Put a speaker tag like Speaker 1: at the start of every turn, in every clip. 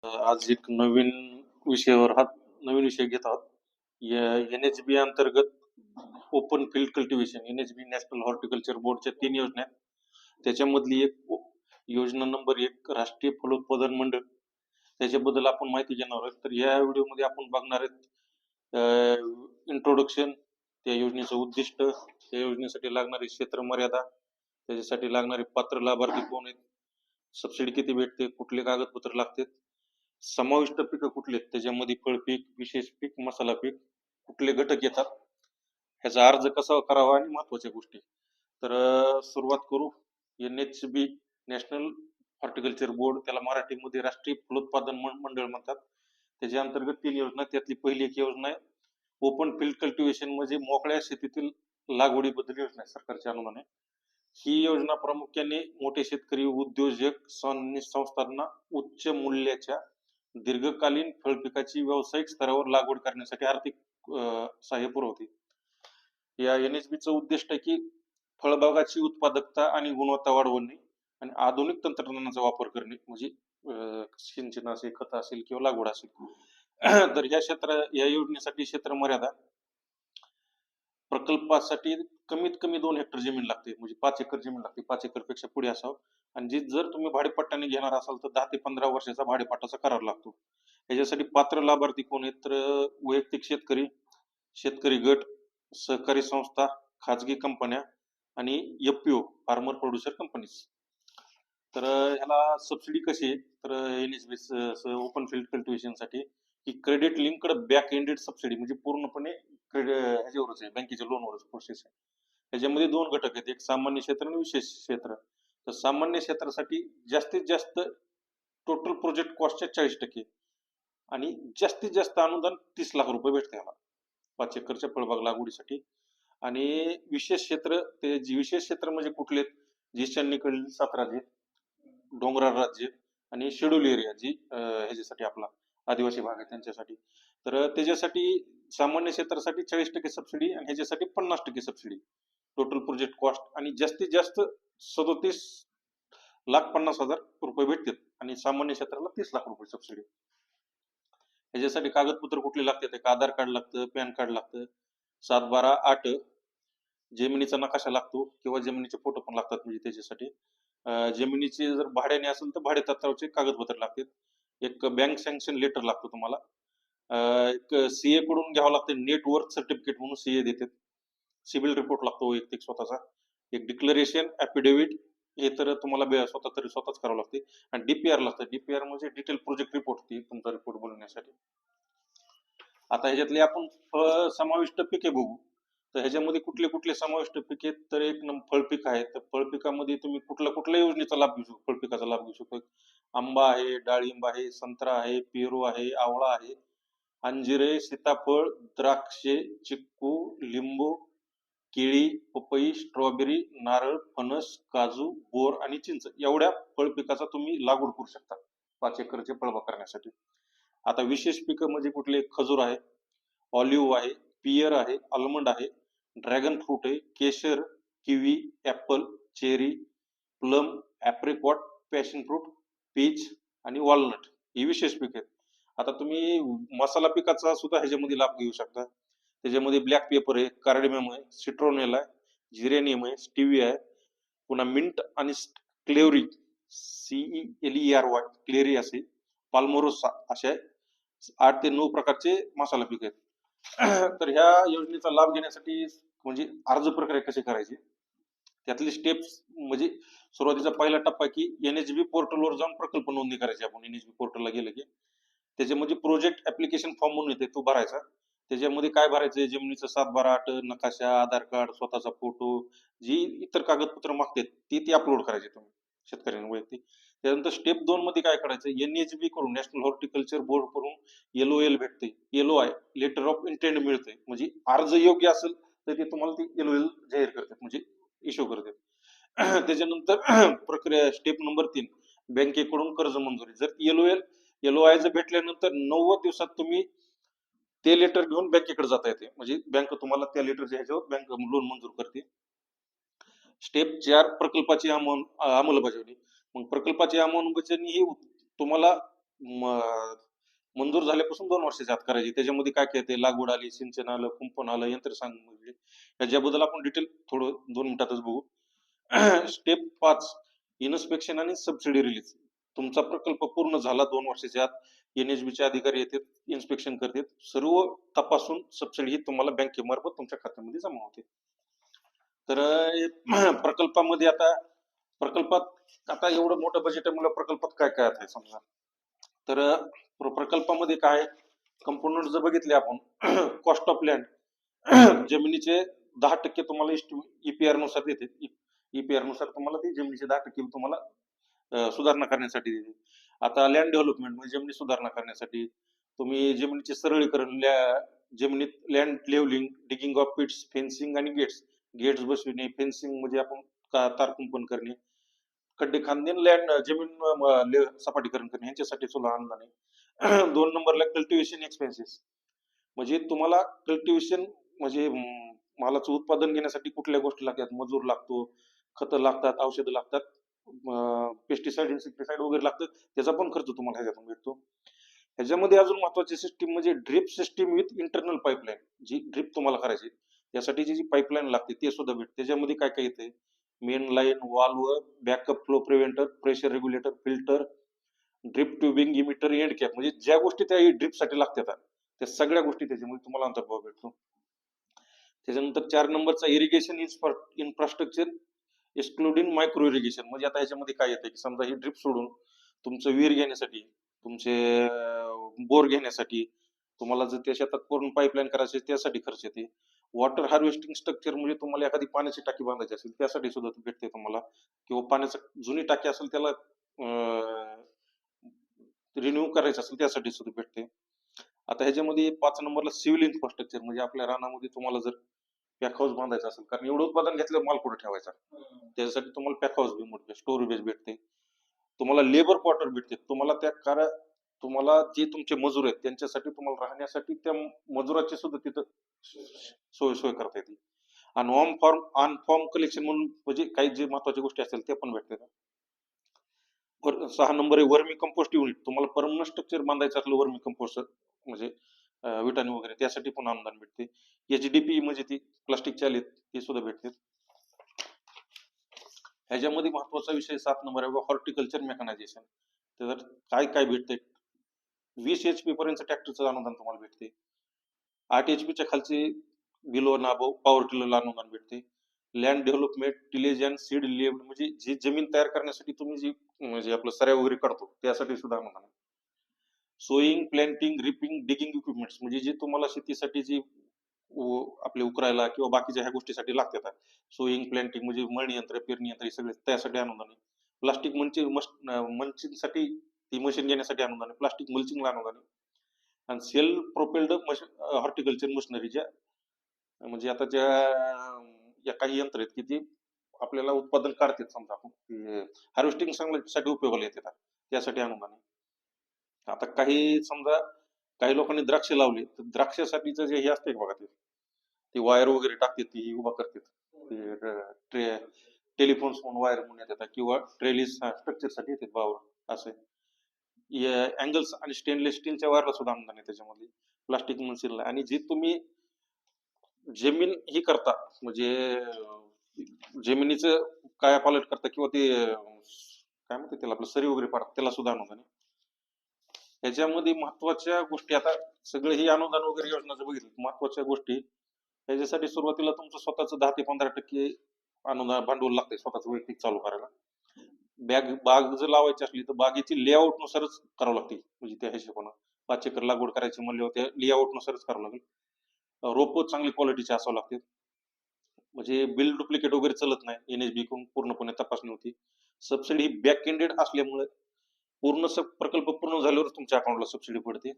Speaker 1: आज एक नवीन विषय घेत आहोत. NHB अंतर्गत open field cultivation, NHB national horticulture बोर्डच्या 3 योजना आहेत. त्याच्यामधली योजना नंबर 1 राष्ट्रीय फलोत्पादन मंडळ, त्याच्याबद्दल आपण माहिती घेणार आहोत. तर या व्हिडिओमध्ये आपण बघणार आहेत इंट्रोडक्शन, त्या योजनेचं उद्दिष्ट, त्या योजनेसाठी लागणारी क्षेत्र मर्यादा, त्याच्यासाठी लागणारे पात्र लाभार्थी कोण आहेत, सबसिडी किती भेटते, कुठले कागदपत्र लागतात, समाविष्ट पिकं कुठले, त्याच्यामध्ये फळपीक, विशेष पीक, मसाला पीक, कुठले घटक येतात, ह्याचा अर्ज कसा करावा आणि महत्वाच्या गोष्टी. तर सुरुवात करू. NHB नॅशनल हॉर्टिकल्चर बोर्ड, त्याला मराठीमध्ये राष्ट्रीय फलोत्पादन मंडळ म्हणतात. त्याच्या अंतर्गत 3 योजना. त्यातली पहिली एक योजना आहे ओपन फील्ड कल्टिव्हेशन, म्हणजे मोकळ्या शेतीतील लागवडीबद्दल योजना आहे, सरकारच्या अनुदान आहे. ही योजना प्रामुख्याने मोठे शेतकरी, उद्योजक, संस्थांना उच्च मूल्याच्या दीर्घकालीन फळपिकाची व्यावसायिक स्तरावर लागवड करण्यासाठी आर्थिक सहाय्य पुरवते. या NHBचं उद्दिष्ट आहे की फळबागाची उत्पादकता आणि गुणवत्ता वाढवणे आणि आधुनिक तंत्रज्ञानाचा वापर करणे, म्हणजे सिंचन असेल, खत असेल किंवा लागवड असेल. तर या योजनेसाठी क्षेत्र मर्यादा, प्रकल्पासाठी कमीत कमी 2 हेक्टर जमीन लागते, म्हणजे 5 एकर जमीन लागते, 5 एकर पेक्षा पुढे असावं. आणि जर तुम्ही भाडेपट्ट्याने घेणार असाल तर 10 ते 15 वर्षाचा भाडेपट्टाचा करार लागतो. याच्यासाठी पात्र लाभार्थी कोण आहेत, तर वैयक्तिक शेतकरी, शेतकरी गट, सहकारी संस्था, खाजगी कंपन्या आणि FPO, फार्मर प्रोड्युसर कंपनीज. तर ह्याला सबसिडी कशी आहे, तर NHB ओपन फील्ड कल्टिव्हेशन साठी की credit linked back ended subsidy, म्हणजे पूर्णपणे ह्याच्यावरच आहे, बँकेच्या लोनवरच प्रोसेस आहे. त्याच्यामध्ये 2 घटक आहेत, एक सामान्य क्षेत्र आणि विशेष क्षेत्र. तर सामान्य क्षेत्रासाठी जास्तीत जास्त टोटल प्रोजेक्ट कॉस्टच्या 40% आणि जास्तीत जास्त अनुदान 30 लाख रुपये भेटते ह्याला 5 एकरच्या फळबाग लागवडीसाठी. आणि विशेष क्षेत्र, ते विशेष क्षेत्र म्हणजे कुठले, ईशान्येकडील 7 राज्य, डोंगराळ राज्य आणि शेड्यूल एरिया, जी ह्याच्यासाठी आपला आदिवासी भाग आहे त्यांच्यासाठी. तर त्याच्यासाठी सामान्य क्षेत्रासाठी 40% सबसिडी आणि ह्याच्यासाठी 50% सबसिडी टोटल प्रोजेक्ट कॉस्ट, आणि जास्तीत जास्त 37,50,000 रुपये भेटतात आणि सामान्य क्षेत्राला 30 लाख रुपये सबसिडी. ह्याच्यासाठी कागदपत्र कुठले लागतात, एक आधार कार्ड लागतं, पॅन कार्ड लागतं, 7/12/8 जमिनीचा नकाशा लागतो किंवा जमिनीचे फोटो पण लागतात, म्हणजे त्याच्यासाठी. जमिनीचे जर भाड्याने असेल तर भाडे तत्वाचे कागदपत्र लागतात, एक बँक सँक्शन लेटर लागतो तुम्हाला, एक CA कडून घ्यावं लागतं, नेट वर्थ सर्टिफिकेट म्हणून CA देतात, सिव्हिल रिपोर्ट लागतो वैयक्तिक स्वतःचा, एक डिक्लेरेशन ऍफिडेव्हिट, हे तर तुम्हाला स्वतःच करावं लागते, आणि DPR लागतं. DPR म्हणजे डिटेल प्रोजेक्ट रिपोर्ट, ती तुमचा रिपोर्ट बनवण्यासाठी. आता ह्याच्यातले आपण समाविष्ट पिके बघू. तर ह्याच्यामध्ये कुठले कुठले समाविष्ट पिके, तर एक फळपीक आहे. तर फळपिकामध्ये तुम्ही कुठल्या योजनेचा लाभ घेऊ शकतो, फळपिकाचा लाभ घेऊ शकतो. आंबा आहे, डाळिंब आहे, संत्रा आहे, पेरू आहे, आवळा आहे, अंजिरे, सीताफळ, द्राक्षे, चिक्कू, लिंबू, केळी, पपई, स्ट्रॉबेरी, नारळ, फणस, काजू, बोर आणि चिंच, एवढ्या फळपिकाचा तुम्ही लागवड करू शकता 5 एकरचे फळबाग करण्यासाठी. आता विशेष पिकं म्हणजे कुठले, खजूर आहे, ऑलिव्ह आहे, पियर आहे, आल्मंड आहे, ड्रॅगन फ्रूट आहे, केशर, kiwi, apple, cherry, plum, apricot, passion fruit, peach आणि वॉलनट, ही विशेष पिक आहेत. आता तुम्ही मसाला पिकाचा सुद्धा ह्याच्यामध्ये लाभ घेऊ शकता. त्याच्यामध्ये ब्लॅक पेपर आहे, कार्डेमम आहे, सिट्रोनेला आहे, जिरेनियम आहे, स्टिविया आहे, पुन्हा मिंट आणि क्लेवरी, CELERY, क्लेरी असे, पाल्मोरोसा, अशा 8 ते 9 प्रकारचे मसाला पीक आहेत. तर ह्या योजनेचा लाभ घेण्यासाठी म्हणजे अर्ज प्रक्रिया कशी करायची, त्यातली स्टेप्स म्हणजे सुरुवातीचा पहिला टप्पा की NHB पोर्टलवर जाऊन प्रकल्प नोंदणी करायची. आपण NHB पोर्टलला गेलं की त्याच्यामध्ये प्रोजेक्ट ऍप्लिकेशन फॉर्म म्हणून येते, तो भरायचा. त्याच्यामध्ये काय भरायचं, जमिनीचं 7/12/8 नकाशा, आधार कार्ड, स्वतःचा फोटो, जी इतर कागदपत्र मागतात ती अपलोड करायची तुम्ही शेतकऱ्यांनी वैयक्तिक. त्यानंतर स्टेप 2 मध्ये काय करायचं, NHB कडून, नॅशनल हॉर्टिकल्चर बोर्ड कडून LOL भेटते, LOI, लेटर ऑफ इंटेंट मिळते, म्हणजे अर्ज योग्य असेल तर ते तुम्हाला ती LOL जाहीर करतात, म्हणजे इश्यू करतात. त्याच्यानंतर प्रक्रिया स्टेप नंबर 3, बँकेकडून कर्ज मंजुरी. जर LOI जर भेटल्यानंतर 90 दिवसात तुम्ही ते लेटर घेऊन बँकेकडे जाता येते, म्हणजे बँक तुम्हाला त्या लेटरच्या ह्याच्यावर बँक लोन मंजूर करते. स्टेप 4, प्रकल्पाची अंमलबजावणी. मग प्रकल्पाची अंमलबजावणी ही तुम्हाला मंजूर झाल्यापासून 2 वर्षाच्या आत करायची. त्याच्यामध्ये काय काय येते, लागवड आली, सिंचन आलं, कुंपण आलं, यंत्रसामुग्री, याच्याबद्दल आपण डिटेल थोडं 2 मिनिटातच बघू. स्टेप 5, इन्स्पेक्शन आणि सबसिडी रिलीज. तुमचा प्रकल्प पूर्ण झाला 2 वर्षाच्या आत, NHB चे अधिकारी येतात, इन्स्पेक्शन करतात, सर्व तपासून सबसिडी ही तुम्हाला बँकेमार्फत तुमच्या खात्यामध्ये जमा होते. तर प्रकल्पामध्ये प्रकल्पात आता एवढं मोठं बजेट आहे, प्रकल्पात काय काय आहे समजा. तर प्रकल्पामध्ये काय कंपोनंट जर बघितले आपण, कॉस्ट ऑफ लँड, जमिनीचे 10% तुम्हाला EPR नुसार देते. EPR नुसार तुम्हाला ती जमिनीचे 10% तुम्हाला सुधारणा करण्यासाठी देते. आता लँड डेव्हलपमेंट म्हणजे जमिनी सुधारणा करण्यासाठी तुम्ही जमिनीचे सरळीकरण, जमिनीत land levelling, digging of pits, fencing आणि गेट्स बसविणे, फेन्सिंग म्हणजे आपण तार कुंपण करणे, खड्डे खांदणे, लँड जमीन सपाटीकरण करणे, यांच्यासाठी सुद्धा अनुदान आहे. 2 नंबरला कल्टिव्हेशन एक्सपेन्सेस, म्हणजे तुम्हाला कल्टिव्हेशन म्हणजे मालाचं उत्पादन घेण्यासाठी कुठल्या गोष्टी लागतात, मजूर लागतो, खतं लागतात, औषधं लागतात, पेस्टिसाइड इन्सेक्टिसाइड वगैरे लागतं, त्याचा पण खर्च तुम्हाला ह्याच्यातून भेटतो. ह्याच्यामध्ये अजून महत्वाची सिस्टीम म्हणजे drip system with internal pipeline, जी ड्रिप तुम्हाला करायची त्यासाठी जी पाईपलाईन लागते ते सुद्धा भेटते. त्याच्यामध्ये काय काय येते, main line, valve, backup flow preventer, pressure regulator, filter, drip tubing, emitter, end cap, म्हणजे ज्या गोष्टी त्या ड्रिपसाठी लागतात त्या सगळ्या गोष्टी त्याच्यामध्ये तुम्हाला अंतर्भाव भेटतो. त्याच्यानंतर 4 नंबरचा irrigation infrastructure excluding micro irrigation, म्हणजे आता ह्याच्यामध्ये काय येतं की समजा ही ड्रिप सोडून तुमचं विहीर घेण्यासाठी, तुमचे बोर घेण्यासाठी, तुम्हाला जर त्या शेतात पूर्ण पाईपलाईन करायची त्यासाठी खर्च येते. वॉटर हार्वेस्टिंग स्ट्रक्चर म्हणजे तुम्हाला एखादी पाण्याची टाकी बांधायची असेल त्यासाठी सुद्धा भेटते तुम्हाला, किंवा पाण्याची जुनी टाकी असेल त्याला रिन्यू करायचं असेल त्यासाठी सुद्धा भेटते. आता ह्याच्यामध्ये 5 नंबरला सिव्हिल इन्फ्रास्ट्रक्चर, म्हणजे आपल्या रानामध्ये तुम्हाला जर पॅक हाऊस बांधायचं असेल, कारण एवढं उत्पादन घेतलं माल कुठे ठेवायचा, त्यासाठी तुम्हाला पॅक हाऊस भेटते, स्टोरेज भेटते, तुम्हाला लेबर क्वार्टर भेटते, तुम्हाला जे तुमचे मजूर आहेत त्यांच्यासाठी तुम्हाला राहण्यासाठी त्या मजुराची सुद्धा तिथं सोय करता येते. आणि ऑन फॉर्म कलेक्शन म्हणून म्हणजे काही जे महत्वाच्या गोष्टी असतील ते पण भेटते. 6 नंबर आहे वर्मी कंपोस्ट युनिट, तुम्हाला परमनंट स्ट्रक्चर बांधायचं असलं वर्मी कंपोस्ट म्हणजे विटाणी वगैरे त्यासाठी पण अनुदान भेटते. HDP म्हणजे ती प्लास्टिक चालित ते सुद्धा भेटते. ह्याच्यामध्ये महत्वाचा विषय 7 नंबर आहे हॉर्टिकल्चर मेकॅनायझेशन. तर काय काय भेटते, 20 HP पर्यंत ट्रॅक्टरचं अनुदान तुम्हाला भेटते, 8 HP च्या खालचे बिलो नाबो पॉवर टिलरला अनुदान भेटते. Land development, tillage and seed level, म्हणजे जी जमीन तयार करण्यासाठी तुम्ही जी म्हणजे आपलं सऱ्या वगैरे काढतो त्यासाठी सुद्धा अनुदान आहे. Sowing, planting, ripping, digging equipments, म्हणजे जे तुम्हाला शेतीसाठी जी आपले उकरायला किंवा बाकीच्या ह्या गोष्टीसाठी लागतात, सोईंग, प्लॅन्टिंग म्हणजे मळणी यंत्र, पेरणी यंत्र, सगळे त्यासाठी अनुदान आहे. प्लास्टिक मल्चिंगसाठी ती मशीन घेण्यासाठी अनुदान आहे, प्लास्टिक मल्चिंगला अनुदान आहे. आणि सेल्फ प्रोपेल्ड हॉर्टिकल्चर मशिनरीच्या, म्हणजे आता या काही यंत्र आहेत की ती आपल्याला उत्पादन काढतात, समजा आपण हार्वेस्टिंग साठी उपयोगाला येतात त्यासाठी अनुदान आहे. आता समजा काही लोकांनी द्राक्ष लावले तर द्राक्षासाठीचं जे हे असते बघा, ते वायर वगैरे टाकतात, ती उभा करतात, टेलिफोन वायर म्हणून येतात, किंवा ट्रेलिस स्ट्रक्चर साठी येतात बावर असे. अँगल्स आणि स्टेनलेस स्टीलच्या वायरला सुद्धा अनुदान आहे त्याच्यामध्ये, प्लास्टिक मशीनला. आणि जे तुम्ही जमीन ही करता म्हणजे जमिनीचं काय पालट करता किंवा ते काय म्हणते त्याला आपलं सरी वगैरे पाडतात त्याला सुद्धा अनुदान आहे. ह्याच्यामध्ये महत्वाच्या गोष्टी, आता सगळे ही अनुदान वगैरे योजनाचं बघितलं, महत्वाच्या गोष्टी ह्याच्यासाठी सुरुवातीला तुमचं स्वतःचं 10 ते 15% अनुदान भांडवल लागते स्वतःच वैयक्तिक चालू करायला. बाग जर लावायची असली तर बागेची लेआउट नुसारच करावं लागते, म्हणजे त्या हिशोबानं 5 एकर लागवड करायची म्हणल्यावर त्या लेआउट नुसारच करावं लागेल. रोप चांगली क्वालिटीचे असावं लागते, म्हणजे बिल डुप्लिकेट वगैरे चलत नाही, NHB कडून पूर्णपणे तपासणी होती. सबसिडी ही बॅक एंडेड असल्यामुळे पूर्ण प्रकल्प पूर्ण झाल्यावर तुमच्या अकाउंटला सबसिडी पडते.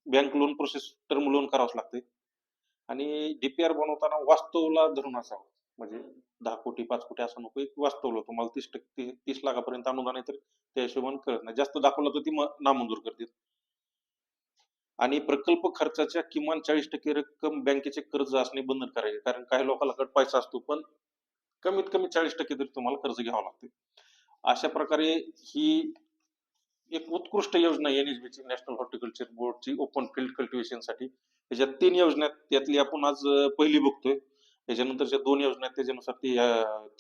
Speaker 1: Bank loan process term loan करावंच लागते. आणि DPR बनवताना वास्तवला धरून असावं, म्हणजे 10 कोटी 5 कोटी असं नको, एक वास्तवला तुम्हाला 30 लाखापर्यंत अनुदान आहे तर त्या हिशोबाने करत नाही, जास्त दाखवलं तर ती नामंजूर करते. आणि प्रकल्प खर्चाच्या किमान 40% रक्कम बँकेचे कर्ज असणे बंधन करायचे, कारण काही लोकांकडे पैसा असतो पण कमीत कमी 40% तरी तुम्हाला कर्ज घ्यावं लागते. अशा प्रकारे ही एक उत्कृष्ट योजना NHB ची, नॅशनल हॉर्टिकल्चर बोर्डची ओपन फील्ड कल्टिव्हेशन साठी. त्याच्यात 3 योजना आहेत. त्यातली आपण आज पहिली बघतोय. त्याच्यानंतरच्या 2 योजना आहेत, त्याच्यानुसार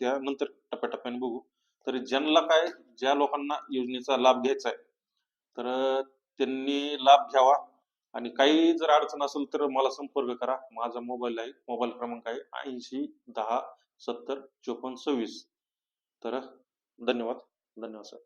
Speaker 1: त्यानंतर टप्प्याटप्प्याने बघू. तर ज्या लोकांना योजनेचा लाभ घ्यायचा आहे, तर त्यांनी लाभ घ्यावा. आणि काही जर अडचण असेल तर मला संपर्क करा. माझा मोबाईल क्रमांक आहे 80 10 70 54 26. तर धन्यवाद. धन्यवाद सर.